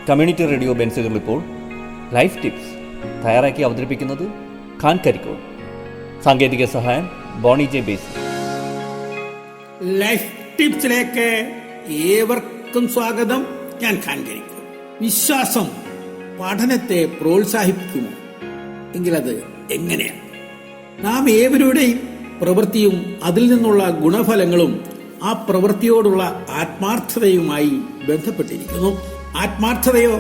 Community radio ബെൻസുകൾ ഇപ്പോൾ life tips തയ്യാറാക്കി അവതരിപ്പിക്കുന്നത് ഖാൻ കരിക്കോൾ. സാങ്കേതിക സഹായം ബോണി ജെ ബേസ്. ലൈഫ് ടിപ്സിലേക്ക് ഏവർക്കും സ്വാഗതം. ഞാൻ ഖാൻ കരിക്കോൾ. വിശ്വാസം പഠനത്തെ പ്രോത്സാഹിപ്പിക്കുമോ? എങ്കിലത് എങ്ങനെയാണ്? നാം ഏവരുടെയും പ്രവൃത്തിയും അതിൽ നിന്നുള്ള ഗുണഫലങ്ങളും ആ പ്രവൃത്തിയോടുള്ള ആത്മാർത്ഥതയുമായി ബന്ധപ്പെട്ടിരിക്കുന്നു. ആത്മാർത്ഥതയോ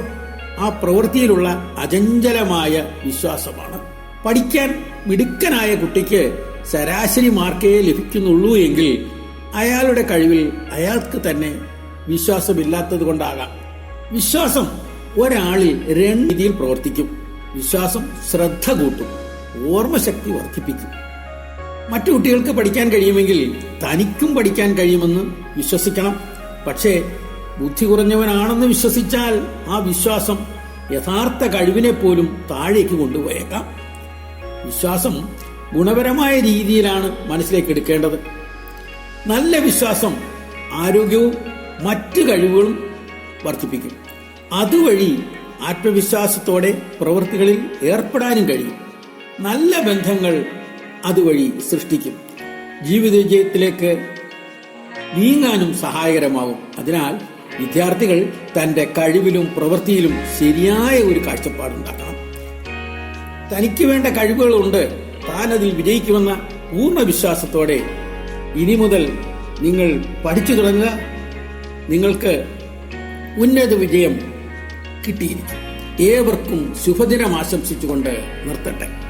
ആ പ്രവൃത്തിയിലുള്ള അചഞ്ചലമായ വിശ്വാസമാണ്. പഠിക്കാൻ മിടുക്കനായ കുട്ടിക്ക് ശരാശരി മാർക്കേ ലഭിക്കുന്നുള്ളൂ എങ്കിൽ അയാളുടെ കഴിവിൽ അയാൾക്ക് തന്നെ വിശ്വാസമില്ലാത്തത് കൊണ്ടാകാം. വിശ്വാസം ഒരാളിൽ രണ്ട് രീതിയിൽ പ്രവർത്തിക്കും. വിശ്വാസം ശ്രദ്ധ കൂട്ടും, ഓർമ്മശക്തി വർദ്ധിപ്പിക്കും. മറ്റു കുട്ടികൾക്ക് പഠിക്കാൻ കഴിയുമെങ്കിൽ തനിക്കും പഠിക്കാൻ കഴിയുമെന്ന് വിശ്വസിക്കണം. പക്ഷേ ബുദ്ധി കുറഞ്ഞവനാണെന്ന് വിശ്വസിച്ചാൽ ആ വിശ്വാസം യഥാർത്ഥ കഴിവിനെ പോലും താഴേക്ക് കൊണ്ടുപോയേക്കാം. വിശ്വാസം ഗുണപരമായ രീതിയിലാണ് മനസ്സിലേക്ക് എടുക്കേണ്ടത്. നല്ല വിശ്വാസം ആരോഗ്യവും മറ്റു കഴിവുകളും വർദ്ധിപ്പിക്കും. അതുവഴി ആത്മവിശ്വാസത്തോടെ പ്രവൃത്തികളിൽ ഏർപ്പെടാനും കഴിയും. നല്ല ബന്ധങ്ങൾ അതുവഴി സൃഷ്ടിക്കും. ജീവിത വിജയത്തിലേക്ക് നീങ്ങാനും സഹായകരമാകും. അതിനാൽ വിദ്യാർത്ഥികൾ തന്റെ കഴിവിലും പ്രവൃത്തിയിലും ശരിയായ ഒരു കാഴ്ചപ്പാടുണ്ടാക്കണം. തനിക്ക് വേണ്ട കഴിവുകളുണ്ട്, താൻ അതിൽ വിജയിക്കുമെന്ന പൂർണ്ണ വിശ്വാസത്തോടെ ഇനി മുതൽ നിങ്ങൾ പഠിച്ചു തുടങ്ങുക. നിങ്ങൾക്ക് ഉന്നത വിജയം കിട്ടിയിരിക്കും. ഏവർക്കും ശുഭദിനം ആശംസിച്ചുകൊണ്ട് നിർത്തട്ടെ.